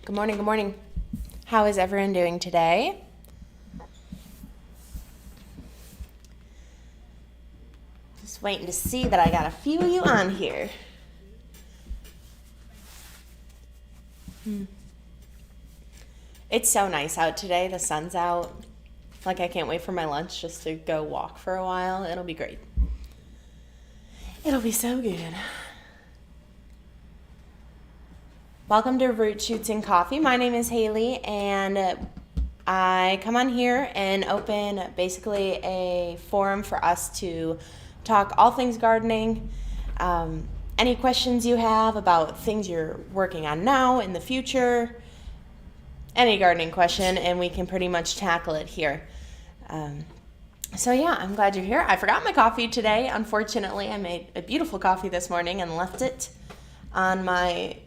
Good morning, good morning. How is everyone doing today? Just waiting to see that I got a few of you on here. It's so nice out today. The sun's out. Like, I can't wait for my lunch just to go walk for a while. It'll be great. It'll be so good. Welcome to Root Shoots and Coffee. My name is Haley, and I come on here and open basically a forum for us to talk all things gardening. Any questions you have about things you're working on now, in the future, any gardening question, and we can pretty much tackle it here. So yeah, I'm glad you're here. I forgot my coffee today. Unfortunately, I made a beautiful coffee this morning and left it on my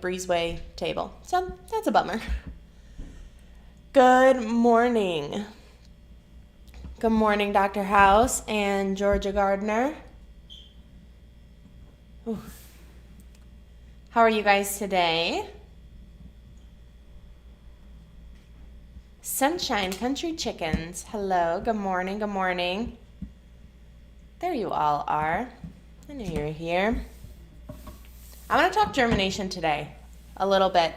breezeway table. So that's a bummer. Good morning. Good morning, Dr. House and Georgia Gardner. Ooh. How are you guys today? Sunshine Country Chickens. Hello. Good morning. Good morning. There you all are. I knew you were here. I want to talk germination today a little bit.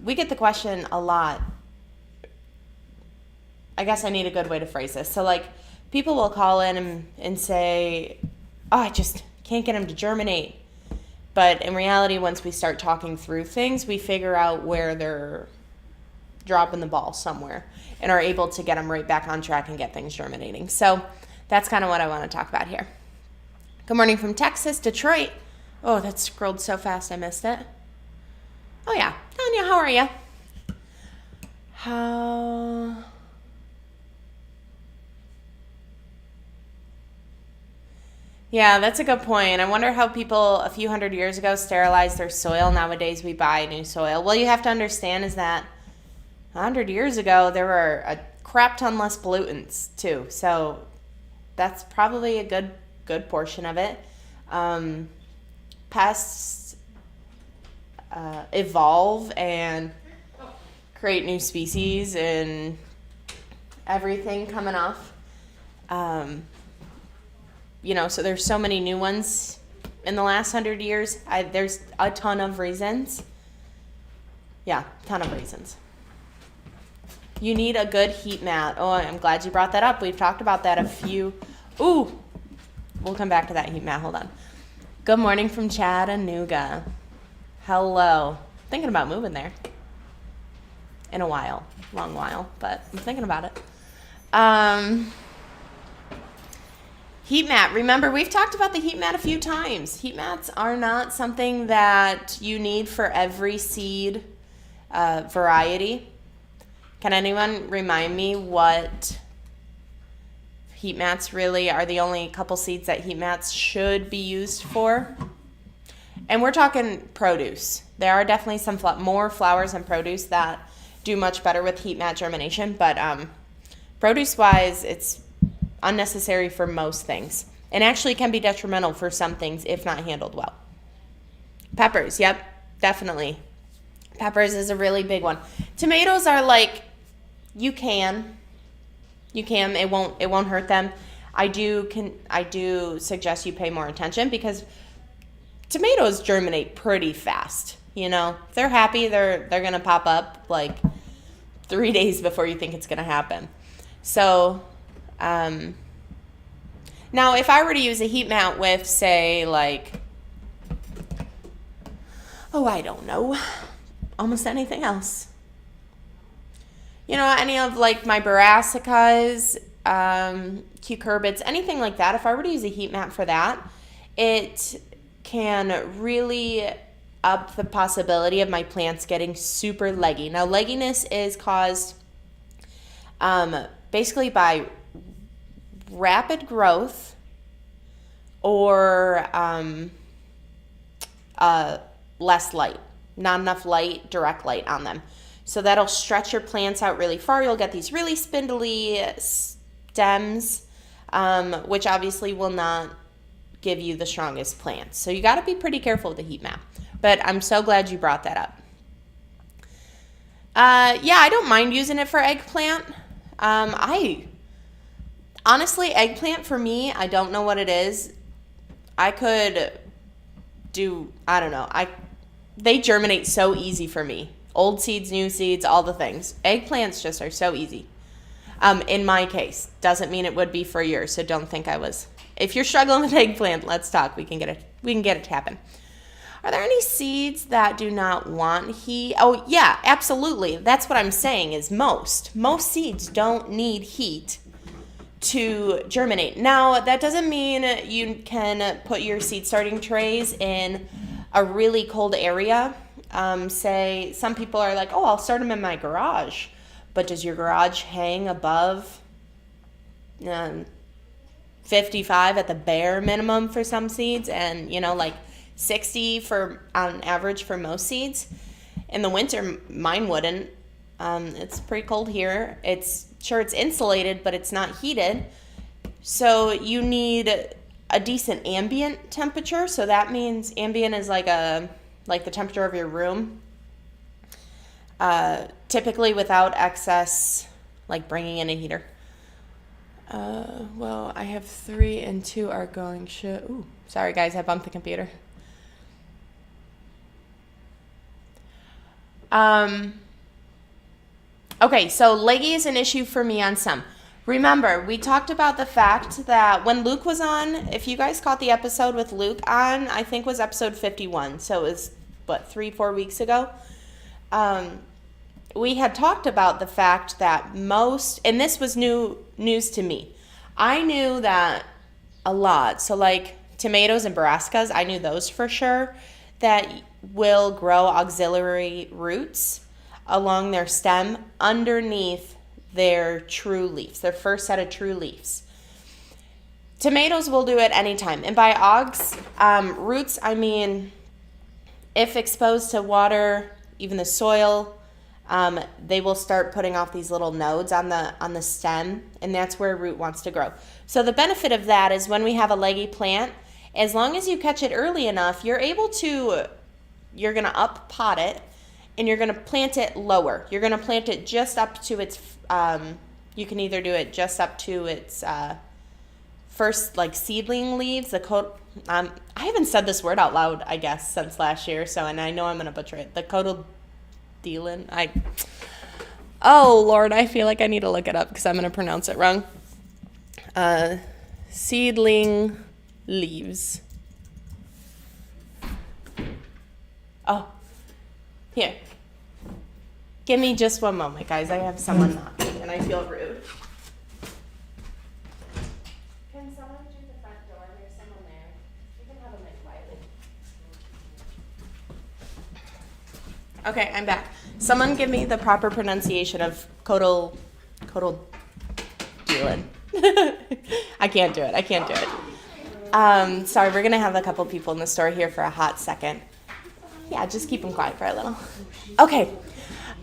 We get the question a lot. I guess I need a good way to phrase this. So, people will call in and say, oh, I just can't get them to germinate. But in reality, once we start talking through things, we figure out where they're dropping the ball somewhere and are able to get them right back on track and get things germinating. So that's kind of what I want to talk about here. Good morning from Texas, Detroit. Oh, that scrolled so fast I missed it. Oh yeah, Tanya, how are you? Yeah, that's a good point. I wonder how people a few hundred years ago sterilized their soil. Nowadays we buy new soil. Well, you have to understand is that 100 years ago there were a crap ton less pollutants too. So that's probably a good portion of it. Pests evolve and create new species and everything coming off. So there's so many new ones in the last 100 years. There's a ton of reasons. Yeah, ton of reasons. You need a good heat mat. Oh, I'm glad you brought that up. We've talked about that a few. Ooh, we'll come back to that heat mat. Hold on. Good morning from Chattanooga. Hello. Thinking about moving there in a while. Long while, but I'm thinking about it. Heat mat. Remember, we've talked about the heat mat a few times. Heat mats are not something that you need for every seed variety. Can anyone remind me what heat mats really are the only couple seeds that heat mats should be used for? And we're talking produce. There are definitely some more flowers and produce that do much better with heat mat germination, but produce-wise, it's unnecessary for most things and actually can be detrimental for some things if not handled well. Peppers, yep, definitely. Peppers is a really big one. Tomatoes are you can. It won't hurt them. I do suggest you pay more attention because tomatoes germinate pretty fast. If they're happy, they're gonna pop up 3 days before you think it's gonna happen. So now if I were to use a heat mat with say I don't know, almost anything else. Any of my brassicas, cucurbits, anything like that, if I were to use a heat mat for that, it can really up the possibility of my plants getting super leggy. Now, legginess is caused basically by rapid growth or less light, not enough light, direct light on them. So that'll stretch your plants out really far. You'll get these really spindly stems, which obviously will not give you the strongest plants. So you got to be pretty careful with the heat mat. But I'm so glad you brought that up. Yeah, I don't mind using it for eggplant. Honestly, eggplant for me, I don't know what it is. I could I don't know. They germinate so easy for me. Old seeds, new seeds, all the things. Eggplants just are so easy. In my case, doesn't mean it would be for yours, so don't think I was. If you're struggling with eggplant, let's talk. We can get it to happen. Are there any seeds that do not want heat? Oh, yeah, absolutely. That's what I'm saying is most seeds don't need heat to germinate. Now, that doesn't mean you can put your seed starting trays in a really cold area. Say some people are like, oh, I'll start them in my garage. But does your garage hang above 55 at the bare minimum for some seeds, and like 60 on average for most seeds? In the winter, mine wouldn't. It's pretty cold here. It's insulated, but it's not heated. So you need a decent ambient temperature. So that means ambient is like the temperature of your room. Typically without excess, like bringing in a heater. Well, I have 3 and 2 are going Ooh, sorry guys, I bumped the computer. Okay, so leggy is an issue for me on some. Remember, we talked about the fact that when Luke was on, if you guys caught the episode with Luke on, I think was episode 51. So it was, 3-4 weeks ago? We had talked about the fact that and this was news to me. I knew that a lot. So like tomatoes and brassicas, I knew those for sure, that will grow auxiliary roots along their stem underneath their true leaves, their first set of true leaves. Tomatoes will do it anytime. And by roots, I mean if exposed to water, even the soil, they will start putting off these little nodes on the stem, and that's where a root wants to grow. So the benefit of that is when we have a leggy plant, as long as you catch it early enough, you're going to up pot it, and you're going to plant it lower. You're going to plant it just up to its, you can either do it just up to its first like seedling leaves, I haven't said this word out loud, I guess, since last year, and I know I'm going to butcher it. The cotyledon. Oh, Lord, I feel like I need to look it up because I'm going to pronounce it wrong. Seedling leaves. Oh, here. Give me just one moment, guys. I have someone knocking, and I feel rude. Can someone do the front door? There's someone there. You can have them in quietly. Okay, I'm back. Someone give me the proper pronunciation of cotyledon. I can't do it. Sorry, we're going to have a couple people in the store here for a hot second. Yeah, just keep them quiet for a little. Okay.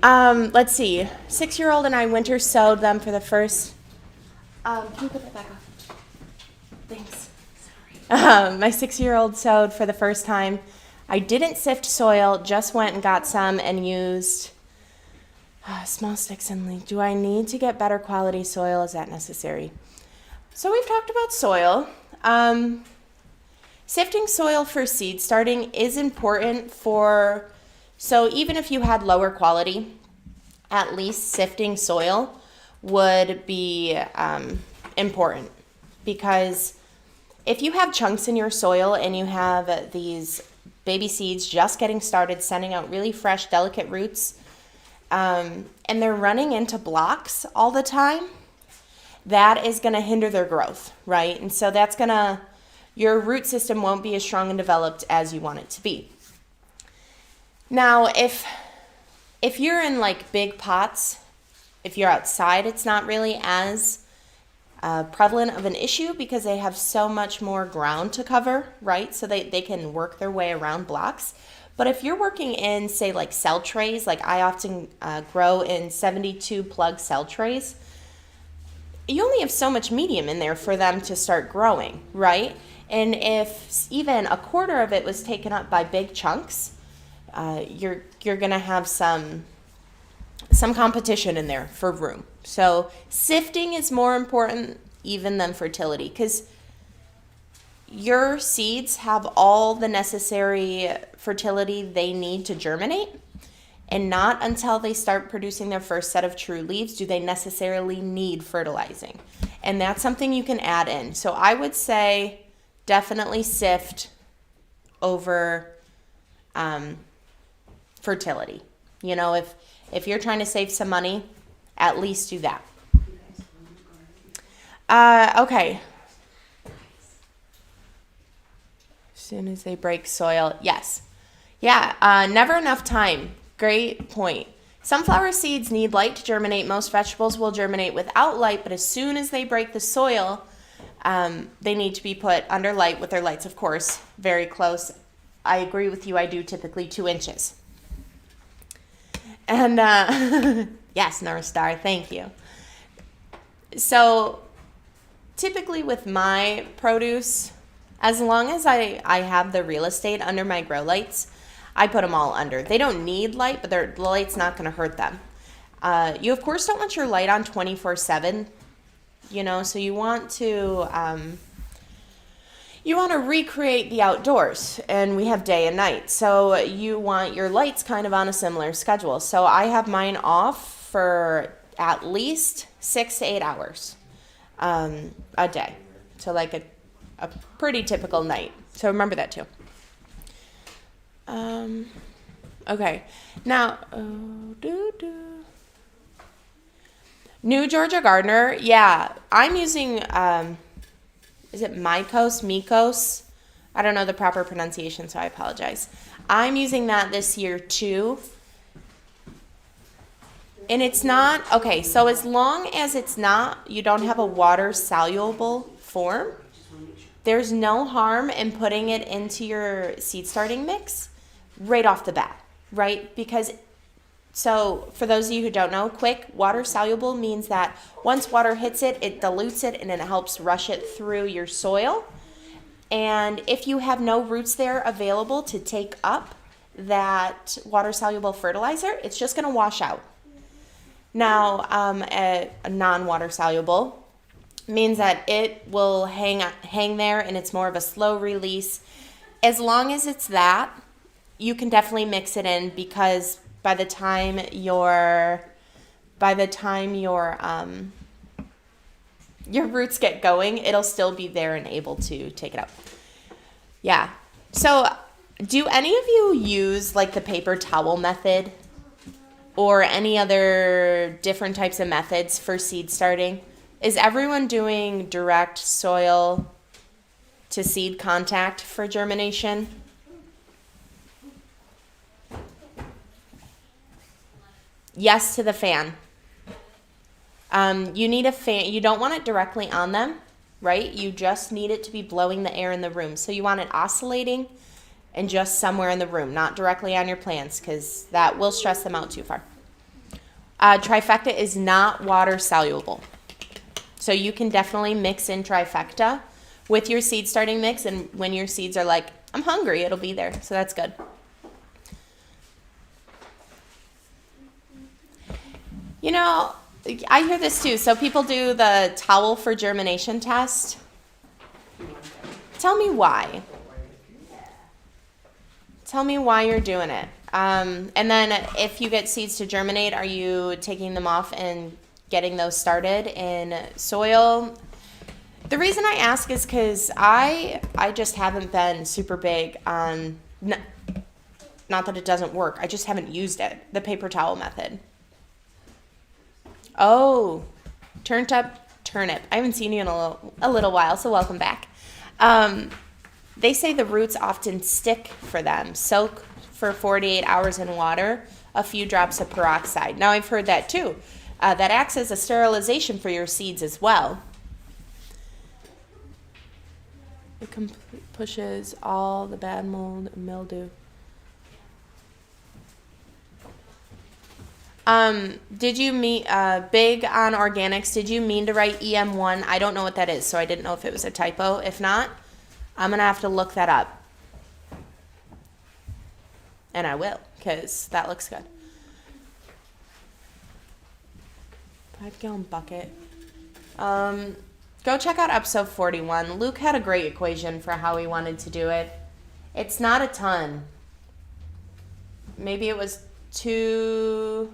Let's see. 6-year-old and I winter sowed them for the first... can you put that back on? Thanks. Sorry. My 6-year-old sowed for the first time. I didn't sift soil, just went and got some and used small sticks and leaf. Do I need to get better quality soil? Is that necessary? So we've talked about soil. Sifting soil for seed starting is important so even if you had lower quality, at least sifting soil would be important, because if you have chunks in your soil and you have these baby seeds just getting started, sending out really fresh, delicate roots, and they're running into blocks all the time, that is going to hinder their growth, right? And so your root system won't be as strong and developed as you want it to be. Now, if you're in like big pots, if you're outside, it's not really as prevalent of an issue because they have so much more ground to cover, right? So they can work their way around blocks. But if you're working in, say, like cell trays, like I often grow in 72 plug cell trays, you only have so much medium in there for them to start growing, right? And if even a quarter of it was taken up by big chunks, you're going to have some some competition in there for room. So sifting is more important even than fertility, because your seeds have all the necessary fertility they need to germinate, and not until they start producing their first set of true leaves do they necessarily need fertilizing. And that's something you can add in. So I would say definitely sift over fertility. You know, if you're trying to save some money, at least do that. Okay. As soon as they break soil, yes. Yeah, never enough time. Great point. Sunflower seeds need light to germinate. Most vegetables will germinate without light, but as soon as they break the soil, they need to be put under light with their lights, of course, very close. I agree with you. I do typically 2 inches. And yes, North Star, thank you. So typically with my produce, as long as I have the real estate under my grow lights, I put them all under. They don't need light, but the light's not going to hurt them. You, of course, don't want your light on 24/7, you know, so you want to recreate the outdoors, and we have day and night. So you want your lights kind of on a similar schedule. So I have mine off for at least 6 to 8 hours a day. So like a pretty typical night. So remember that too. Okay. Now, New Georgia Gardener. Yeah, I'm using, is it Mykos? I don't know the proper pronunciation, so I apologize. I'm using that this year too. And it's not, okay, so as long as you don't have a water soluble form, there's no harm in putting it into your seed starting mix right off the bat, right? Because, so for those of you who don't know, quick, water soluble means that once water hits it, it dilutes it and then it helps rush it through your soil. And if you have no roots there available to take up that water soluble fertilizer, it's just going to wash out. Now, a non-water soluble means that it will hang there and it's more of a slow release. As long as it's that, you can definitely mix it in, because by the time your roots get going, it'll still be there and able to take it out. Yeah. So do any of you use like the paper towel method or any other different types of methods for seed starting? Is everyone doing direct soil to seed contact for germination? Yes to the fan. You need a fan. You don't want it directly on them, right? You just need it to be blowing the air in the room. So you want it oscillating and just somewhere in the room, not directly on your plants, because that will stress them out too far. Trifecta is not water soluble. So you can definitely mix in trifecta with your seed starting mix, and when your seeds are like, I'm hungry, it'll be there. So that's good. You know, I hear this too. So people do the towel for germination test. Tell me why. Tell me why you're doing it. And then if you get seeds to germinate, are you taking them off and getting those started in soil? The reason I ask is because I just haven't been super big on, not that it doesn't work, I just haven't used it, the paper towel method. Oh, turned up turnip. I haven't seen you in a little while, so welcome back. They say the roots often stick for them. Soak for 48 hours in water, a few drops of peroxide. Now, I've heard that too. That acts as a sterilization for your seeds as well. It pushes all the bad mold and mildew. Did you mean big on organics? Did you mean to write EM1? I don't know what that is, so I didn't know if it was a typo. If not, I'm gonna have to look that up, and I will, because that looks good. 5-gallon bucket. Go check out episode 41. Luke had a great equation for how he wanted to do it. It's not a ton. Maybe it was 2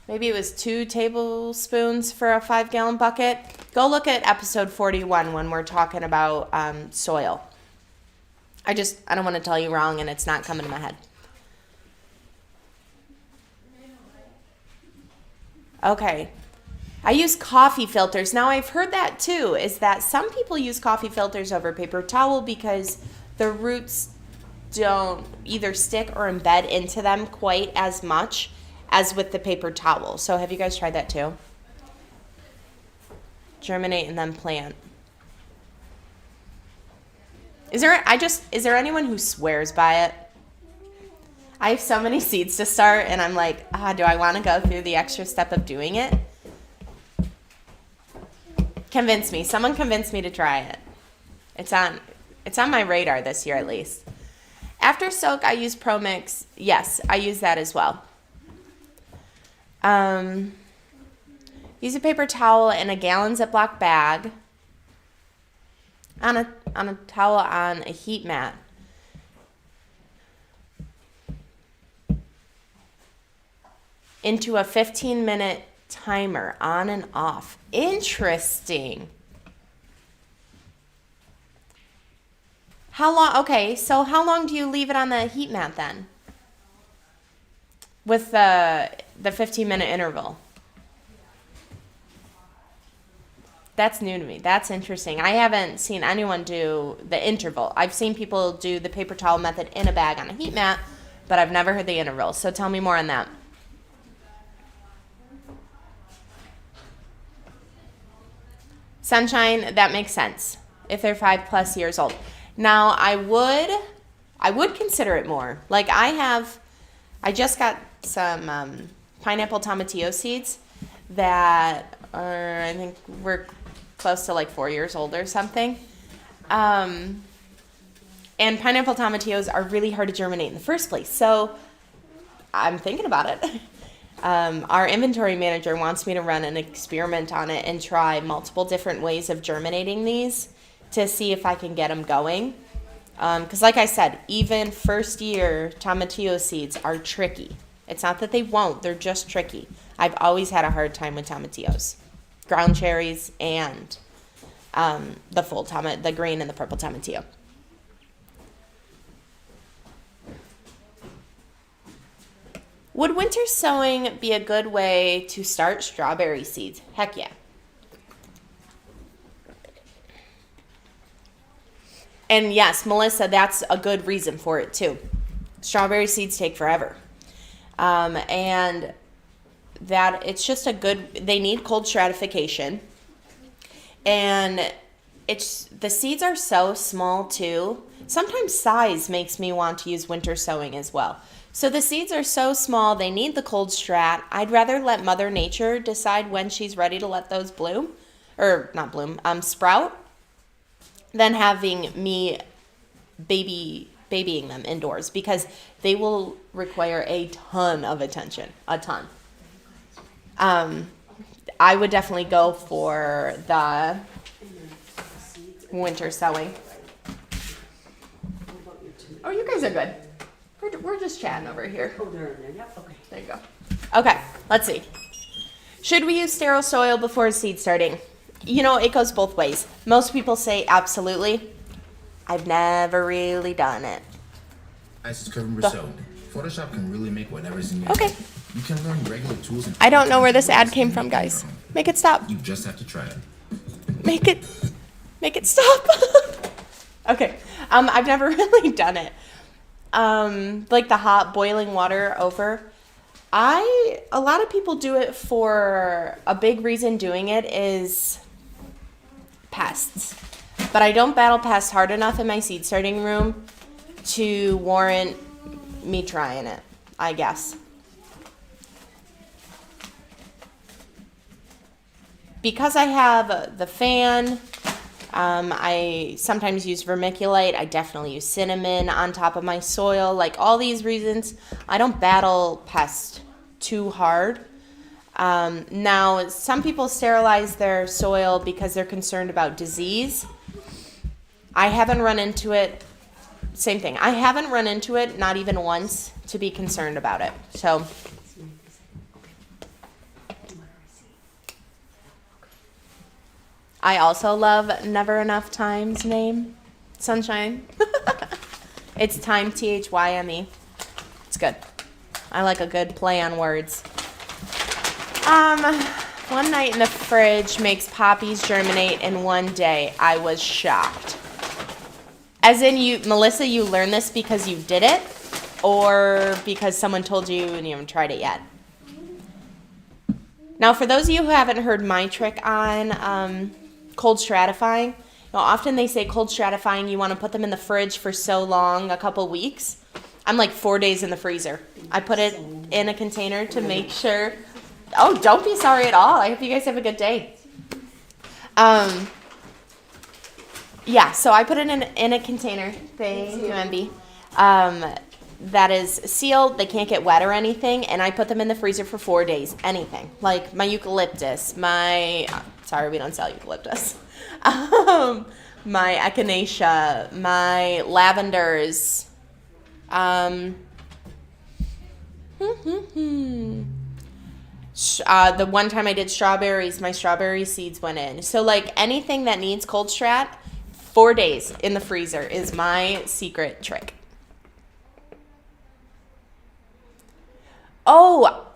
tablespoons for a 5-gallon bucket. Go look at episode 41 when we're talking about soil. I don't want to tell you wrong and it's not coming to my head. Okay. I use coffee filters. Now, I've heard that too, is that some people use coffee filters over paper towel because the roots don't either stick or embed into them quite as much as with the paper towel. So have you guys tried that too? Germinate and then plant. Is there anyone who swears by it? I have so many seeds to start and I'm like, do I want to go through the extra step of doing it? Convince me. Someone convince me to try it. It's on my radar this year at least. After soak, I use Pro Mix. Yes, I use that as well. Use a paper towel in a gallon Ziploc bag on a towel on a heat mat. Into a 15-minute timer on and off. Interesting. How long? Okay, so how long do you leave it on the heat mat then? With the 15-minute interval. That's new to me. That's interesting. I haven't seen anyone do the interval. I've seen people do the paper towel method in a bag on a heat mat, but I've never heard the interval. So tell me more on that. Sunshine, that makes sense if they're 5+ years old. Now, I would consider it more. Like I just got some pineapple tomatillo seeds that are, I think we're close to like 4 years old or something. And pineapple tomatillos are really hard to germinate in the first place. So I'm thinking about it. Our inventory manager wants me to run an experiment on it and try multiple different ways of germinating these to see if I can get them going. Because like I said, even first year tomatillo seeds are tricky. It's not that they won't, they're just tricky. I've always had a hard time with tomatillos. Ground cherries and the green and the purple tomatillo. Would winter sowing be a good way to start strawberry seeds? Heck yeah. And yes, Melissa, that's a good reason for it too. Strawberry seeds take forever. And that it's just they need cold stratification. And the seeds are so small too. Sometimes size makes me want to use winter sowing as well. So the seeds are so small, they need the cold strat. I'd rather let Mother Nature decide when she's ready to let those sprout, than having me babying them indoors because they will require a ton of attention, a ton. I would definitely go for the winter sowing. Oh, you guys are good. We're just chatting over here. Oh, they're in there. Yep. Okay. There you go. Okay, let's see. Should we use sterile soil before seed starting? You know, it goes both ways. Most people say absolutely. I've never really done it. Ice is covered with soap. Photoshop can really make whatever's in your Okay. head. You can learn regular tools and I don't know where this ad came from, guys. Make it stop. You just have to try it. Make it stop. Okay. I've never really done it. Like the hot boiling water over. A lot of people do it for a big reason doing it is pests. But I don't battle pests hard enough in my seed starting room to warrant me trying it, I guess. Because I have the fan, I sometimes use vermiculite. I definitely use cinnamon on top of my soil. Like all these reasons, I don't battle pests too hard. Now, some people sterilize their soil because they're concerned about disease. I haven't run into it. Same thing. I haven't run into it, not even once, to be concerned about it. So, I also love Never Enough Time's name, Sunshine. It's Time, Thyme. It's good. I like a good play on words. One night in the fridge makes poppies germinate in one day. I was shocked. As in, Melissa, you learned this because you did it, or because someone told you and you haven't tried it yet? Now, for those of you who haven't heard my trick on cold stratifying, often they say cold stratifying, you want to put them in the fridge for so long, a couple weeks. I'm like 4 days in the freezer. I put it in a container to make sure. Oh, don't be sorry at all. I hope you guys have a good day. Yeah, so I put it in a container. Thank you, MB. That is sealed. They can't get wet or anything. And I put them in the freezer for 4 days. Anything. Like my eucalyptus, sorry, we don't sell eucalyptus. My echinacea, my lavenders. The one time I did strawberries, my strawberry seeds went in. So like anything that needs cold strat, 4 days in the freezer is my secret trick. Oh,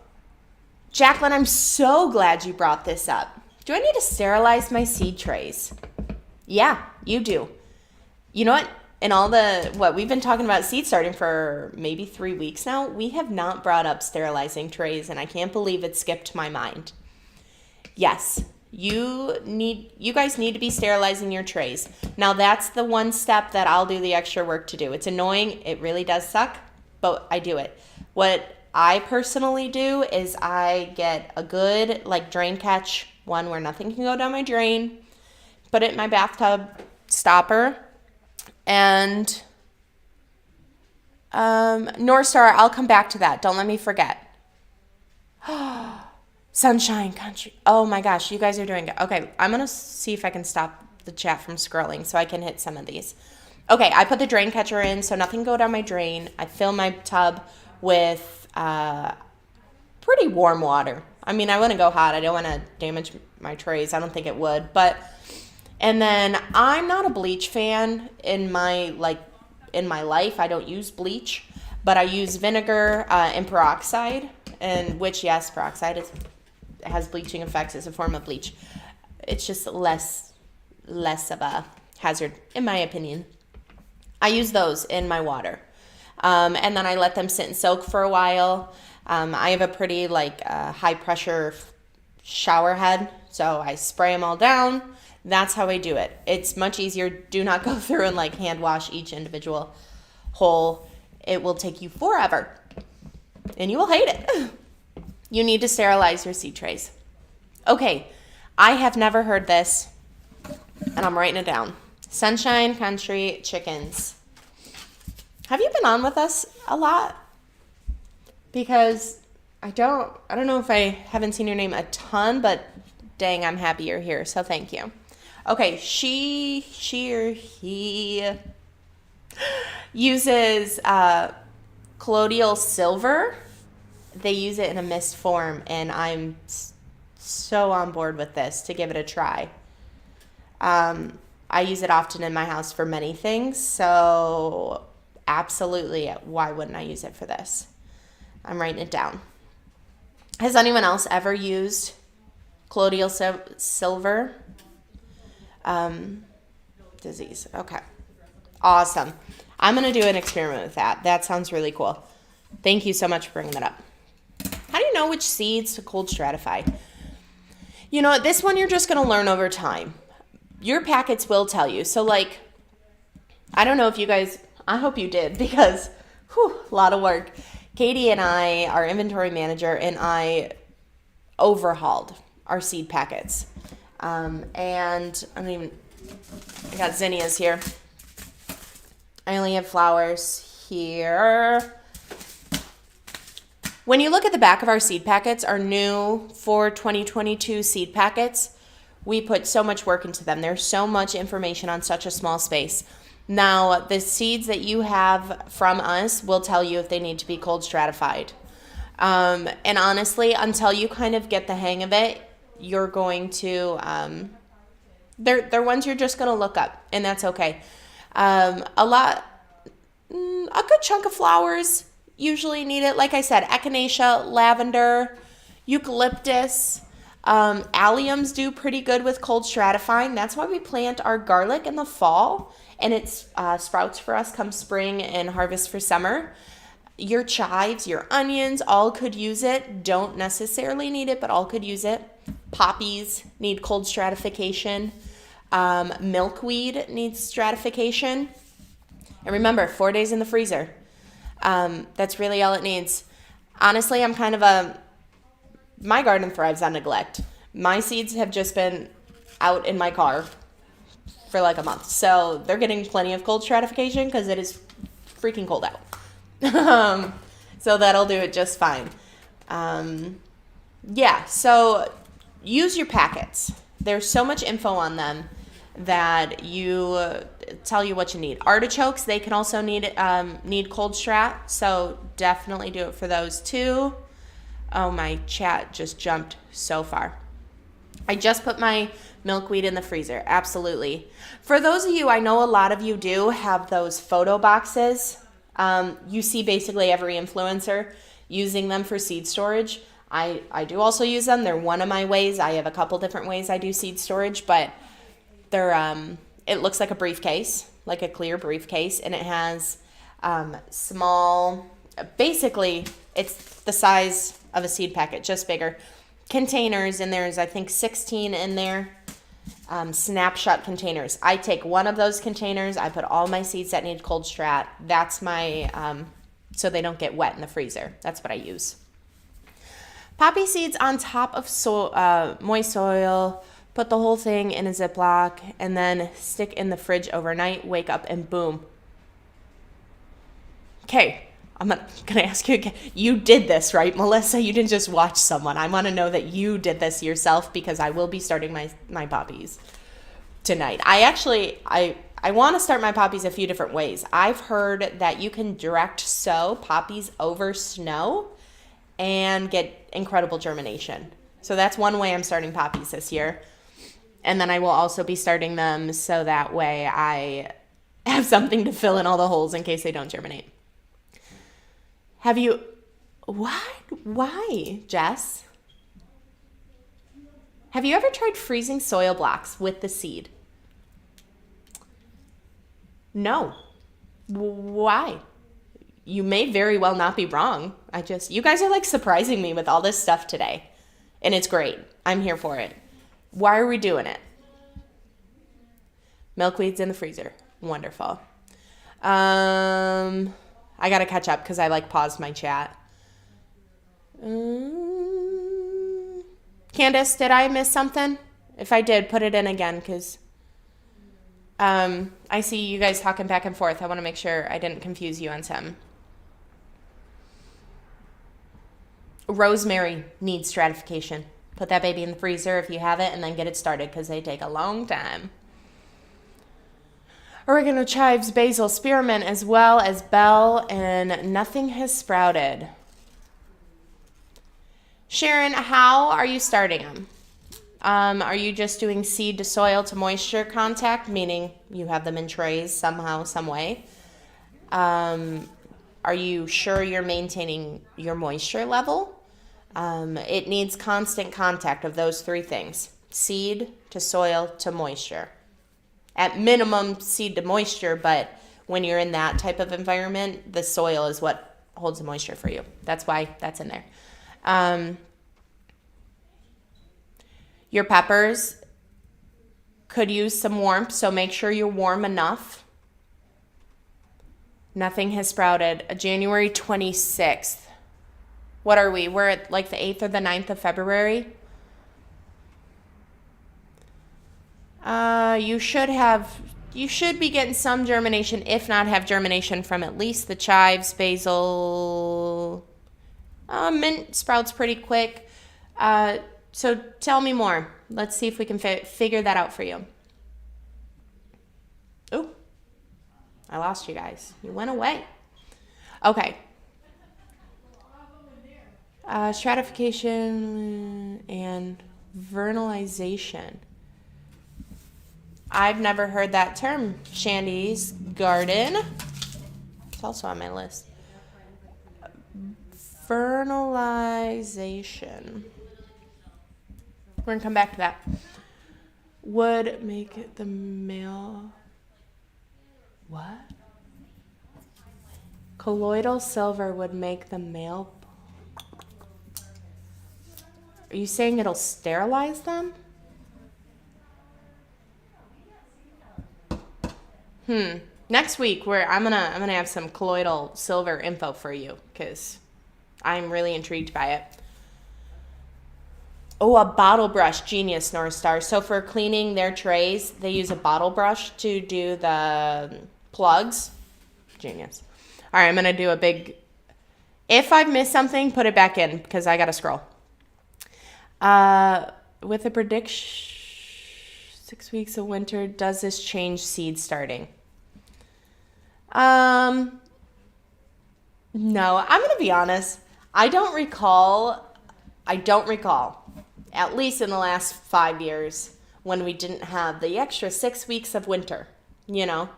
Jacqueline, I'm so glad you brought this up. Do I need to sterilize my seed trays? Yeah, you do. You know what? In all we've been talking about seed starting for maybe 3 weeks now, we have not brought up sterilizing trays, and I can't believe it skipped my mind. Yes, you guys need to be sterilizing your trays. Now, that's the one step that I'll do the extra work to do. It's annoying. It really does suck, but I do it. What I personally do is I get a good drain catch, one where nothing can go down my drain, put it in my bathtub stopper, and North Star, I'll come back to that. Don't let me forget. Sunshine Country. Oh my gosh, you guys are doing good. Okay, I'm going to see if I can stop the chat from scrolling so I can hit some of these. Okay, I put the drain catcher in so nothing can go down my drain. I fill my tub with pretty warm water. I mean, I wouldn't go hot. I don't want to damage my trays. I don't think it would. And then I'm not a bleach fan in my life. I don't use bleach, but I use vinegar and peroxide, and which, yes, peroxide has bleaching effects as a form of bleach. It's just less of a hazard, in my opinion. I use those in my water. And then I let them sit and soak for a while. I have a pretty high pressure shower head, so I spray them all down. That's how I do it. It's much easier. Do not go through and hand wash each individual hole. It will take you forever, and you will hate it. You need to sterilize your seed trays. Okay, I have never heard this, and I'm writing it down. Sunshine Country chickens. Have you been on with us a lot? Because I don't know if I haven't seen your name a ton, but dang, I'm happy you're here, so thank you. Okay, she or he uses colloidal silver. They use it in a mist form, and I'm so on board with this to give it a try. I use it often in my house for many things, so absolutely, why wouldn't I use it for this? I'm writing it down. Has anyone else ever used colloidal silver? Disease. Okay. Awesome. I'm going to do an experiment with that. That sounds really cool. Thank you so much for bringing that up. How do you know which seeds to cold stratify? You know, this one you're just going to learn over time. Your packets will tell you. So, I don't know if you guys, I hope you did, because, a lot of work. Katie and I, our inventory manager, and I overhauled our seed packets. And I got zinnias here. I only have flowers here. When you look at the back of our seed packets, our new for 2022 seed packets, we put so much work into them. There's so much information on such a small space. Now, the seeds that you have from us will tell you if they need to be cold stratified. And honestly, until you kind of get the hang of it, you're going to, they're ones you're just going to look up, and that's okay. A good chunk of flowers usually need it. Like I said, echinacea, lavender, eucalyptus, alliums do pretty good with cold stratifying. That's why we plant our garlic in the fall, and it sprouts for us come spring and harvest for summer. Your chives, your onions, all could use it. Don't necessarily need it, but all could use it. Poppies need cold stratification. Milkweed needs stratification. And remember, 4 days in the freezer. That's really all it needs. Honestly, I'm kind of my garden thrives on neglect. My seeds have just been out in my car for like a month. So they're getting plenty of cold stratification because it is freaking cold out. So that'll do it just fine. Yeah, so use your packets. There's so much info on them that you tell you what you need. Artichokes, they can also need cold strat, so definitely do it for those too. Oh, my chat just jumped so far. I just put my milkweed in the freezer, absolutely. For those of you, I know a lot of you do have those photo boxes. You see basically every influencer using them for seed storage. I do also use them. They're one of my ways. I have a couple different ways I do seed storage, but they're it looks like a briefcase, like a clear briefcase, and it has small, basically it's the size of a seed packet, just bigger, containers, and there's I think 16 in there. Snapshot containers. I take one of those containers, I put all my seeds that need cold strat. That's my so they don't get wet in the freezer. That's what I use. Poppy seeds on top of moist soil. Put the whole thing in a Ziploc and then stick in the fridge overnight. Wake up and boom. Okay, I'm gonna ask you again. You did this, right, Melissa? You didn't just watch someone. I want to know that you did this yourself because I will be starting my poppies tonight. I want to start my poppies a few different ways. I've heard that you can direct sow poppies over snow and get incredible germination. So that's one way I'm starting poppies this year. And then I will also be starting them so that way I have something to fill in all the holes in case they don't germinate. Have you, what? Why, Jess? Have you ever tried freezing soil blocks with the seed? No. Why? You may very well not be wrong. You guys are like surprising me with all this stuff today. And it's great. I'm here for it. Why are we doing it? Milkweed's in the freezer. Wonderful. I got to catch up because I paused my chat. Candace, did I miss something? If I did, put it in again because I see you guys talking back and forth. I want to make sure I didn't confuse you on some. Rosemary needs stratification. Put that baby in the freezer if you have it and then get it started because they take a long time. Oregano, chives, basil, spearmint, as well as bell, and nothing has sprouted. Sharon, how are you starting them? Are you just doing seed to soil to moisture contact, meaning you have them in trays somehow, some way? Are you sure you're maintaining your moisture level? It needs constant contact of those three things. Seed to soil to moisture. At minimum, seed to moisture, but when you're in that type of environment, the soil is what holds the moisture for you. That's why that's in there. Your peppers could use some warmth, so make sure you're warm enough. Nothing has sprouted. January 26th. What are we? We're at the 8th or the 9th of February. You should be getting some germination, if not have germination from at least the chives, basil, Mint sprouts pretty quick. So tell me more. Let's see if we can figure that out for you. Oh, I lost you guys. You went away. Okay. Stratification and vernalization. I've never heard that term. Shandy's garden. It's also on my list. Fertilization. We're going to come back to that. Would make the male... What? Colloidal silver would make the male... Are you saying it'll sterilize them? Next week, I'm gonna have some colloidal silver info for you because I'm really intrigued by it. Oh, a bottle brush, genius, North Star. So for cleaning their trays, they use a bottle brush to do the plugs. Genius. All right, I'm gonna do a big. If I've missed something, put it back in because I gotta scroll. With a prediction. 6 weeks of winter, does this change seed starting? No, I'm going to be honest. I don't recall, at least in the last 5 years, when we didn't have the extra 6 weeks of winter, you know.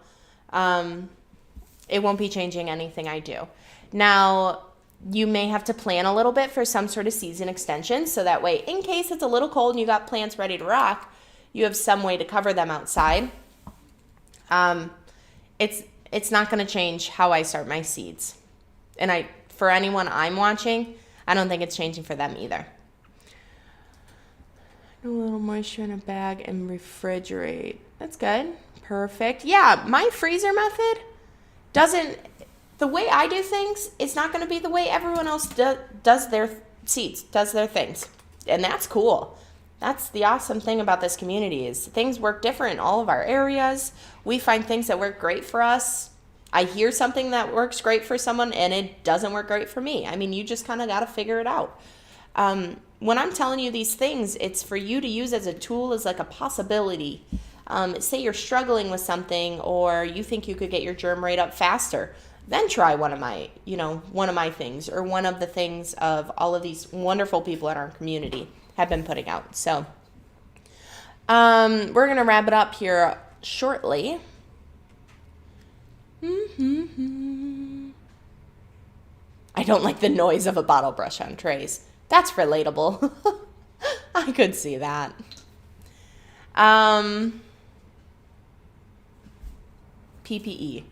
It won't be changing anything I do. Now, you may have to plan a little bit for some sort of season extension, so that way, in case it's a little cold and you got plants ready to rock, you have some way to cover them outside. It's not going to change how I start my seeds. And for anyone I'm watching, I don't think it's changing for them either. A little moisture in a bag and refrigerate. That's good. Perfect. Yeah, my freezer method the way I do things, it's not going to be the way everyone else does their seeds, does their things. And that's cool. That's the awesome thing about this community is things work different in all of our areas. We find things that work great for us. I hear something that works great for someone and it doesn't work great for me. I mean, you just kind of got to figure it out. When I'm telling you these things, it's for you to use as a tool, as like a possibility. Say you're struggling with something or you think you could get your germ rate up faster. Then try one of my things or one of the things of all of these wonderful people in our community have been putting out. So we're going to wrap it up here shortly. I don't like the noise of a bottle brush on trays. That's relatable. I could see that. PPE.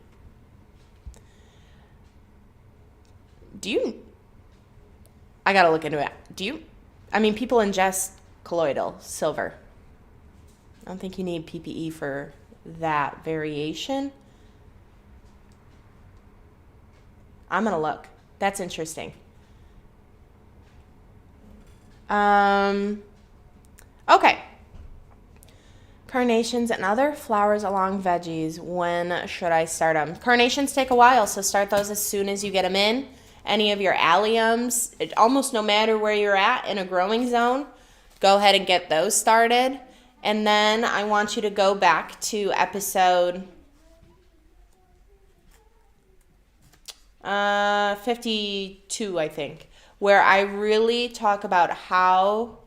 I gotta look into it. People ingest colloidal silver. I don't think you need PPE for that variation. I'm gonna look. That's interesting. Okay. Carnations and other flowers along veggies. When should I start them? Carnations take a while, so start those as soon as you get them in. Any of your alliums, almost no matter where you're at in a growing zone, go ahead and get those started. And then I want you to go back to episode 52, I think, where I really talk about how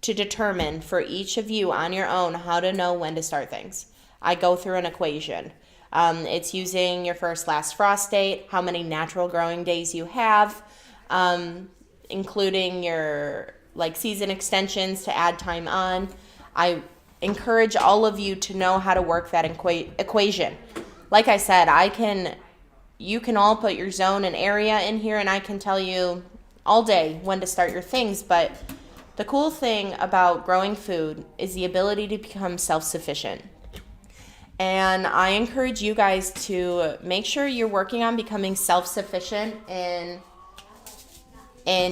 to determine for each of you on your own how to know when to start things. I go through an equation. It's using your first last frost date, how many natural growing days you have, including your season extensions to add time on. I encourage all of you to know how to work that equation. Like I said, you can all put your zone and area in here and I can tell you all day when to start your things, but the cool thing about growing food is the ability to become self-sufficient. And I encourage you guys to make sure you're working on becoming self-sufficient in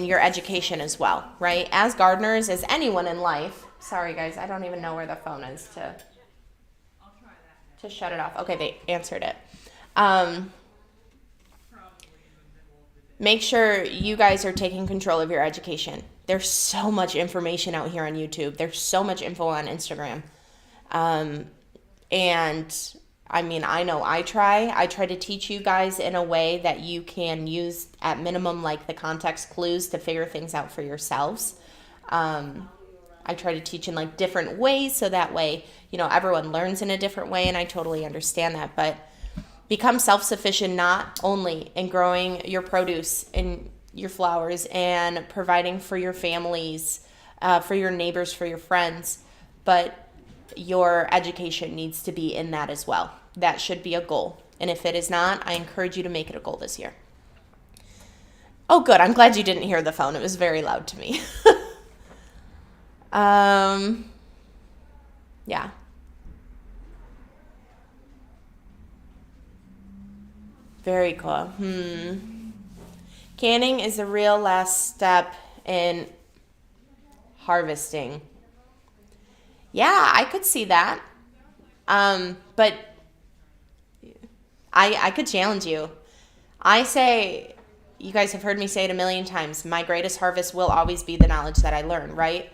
your education as well, right? As gardeners, as anyone in life. Sorry, guys, I don't even know where the phone is to shut it off. Okay, they answered it. make sure you guys are taking control of your education. There's so much information out here on YouTube. There's so much info on Instagram. And I mean, I know I try to teach you guys in a way that you can use at minimum like the context clues to figure things out for yourselves. I try to teach in like different ways so that way, you know, everyone learns in a different way, and I totally understand that. But become self-sufficient not only in growing your produce and your flowers and providing for your families, for your neighbors, for your friends, but your education needs to be in that as well. That should be a goal. And if it is not, I encourage you to make it a goal this year. Oh, good. I'm glad you didn't hear the phone. It was very loud to me. Yeah. Very cool. Canning is the real last step in harvesting. Yeah, I could see that. But I could challenge you. I say, you guys have heard me say it a million times, my greatest harvest will always be the knowledge that I learn, right?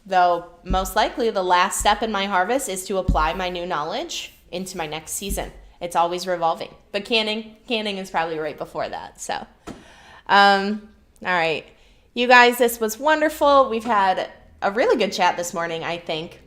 Though most likely the last step in my harvest is to apply my new knowledge into my next season. It's always revolving. But canning is probably right before that. So, all right. You guys, this was wonderful. We've had a really good chat this morning, I think.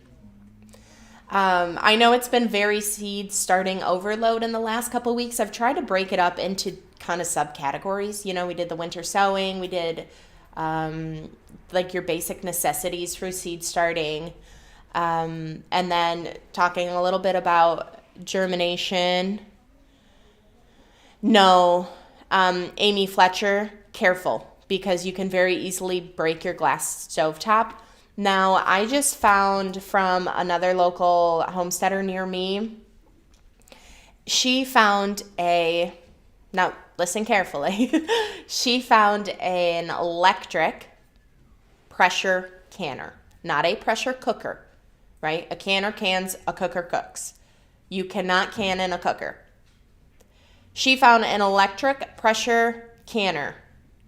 I know it's been very seed starting overload in the last couple weeks. I've tried to break it up into kind of subcategories. You know, we did the winter sowing. We did like your basic necessities for seed starting. And then talking a little bit about germination. No, Amy Fletcher, careful, because you can very easily break your glass stovetop. Now, I just found from another local homesteader near me, she found now listen carefully, she found an electric pressure canner, not a pressure cooker, right? A canner cans, a cooker cooks. You cannot can in a cooker. She found an electric pressure canner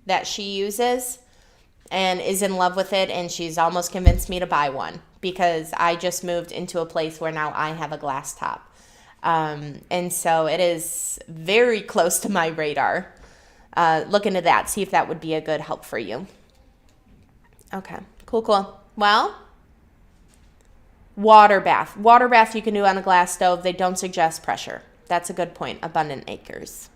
that she uses and is in love with it, and she's almost convinced me to buy one because I just moved into a place where now I have a glass top. And so it is very close to my radar. Look into that. See if that would be a good help for you. Okay, cool. Well, water bath. Water bath you can do on a glass stove. They don't suggest pressure. That's a good point. Abundant acres.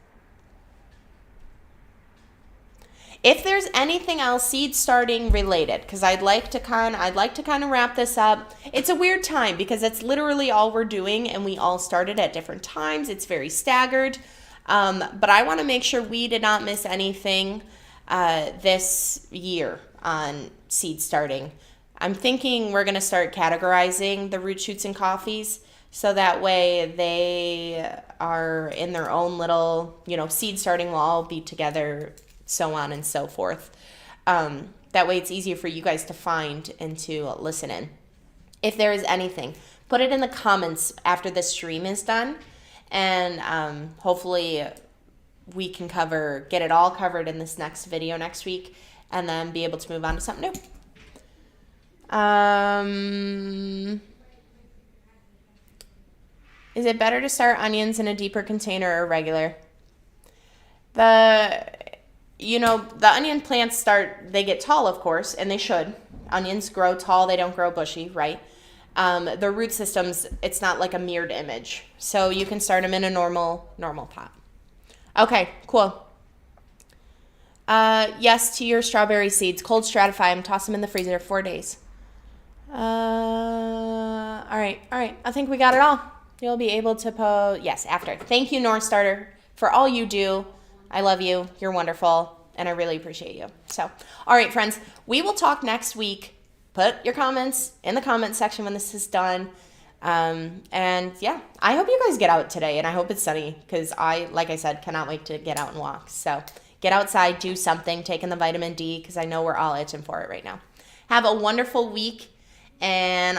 If there's anything else seed starting related, because I'd like to kind of wrap this up. It's a weird time because it's literally all we're doing, and we all started at different times. It's very staggered, but I want to make sure we did not miss anything this year on seed starting. I'm thinking we're going to start categorizing the root shoots and coffees, so that way they are in their own little, seed starting will all be together, so on and so forth. That way it's easier for you guys to find and to listen in. If there is anything, put it in the comments after the stream is done, and hopefully we can get it all covered in this next video next week, and then be able to move on to something new. Is it better to start onions in a deeper container or regular? The onion plants they get tall, of course, and they should. Onions grow tall, they don't grow bushy, right? The root systems, it's not like a mirrored image. So you can start them in a normal pot. Okay, cool. Yes to your strawberry seeds. Cold stratify them, toss them in the freezer 4 days. All right. I think we got it all. You'll be able to yes, after. Thank you, North Starter, for all you do. I love you. You're wonderful, and I really appreciate you. So, all right, friends, we will talk next week. Put your comments in the comment section when this is done. And yeah, I hope you guys get out today, and I hope it's sunny because like I said, cannot wait to get out and walk. So get outside, do something, take in the vitamin D because I know we're all itching for it right now. Have a wonderful week, and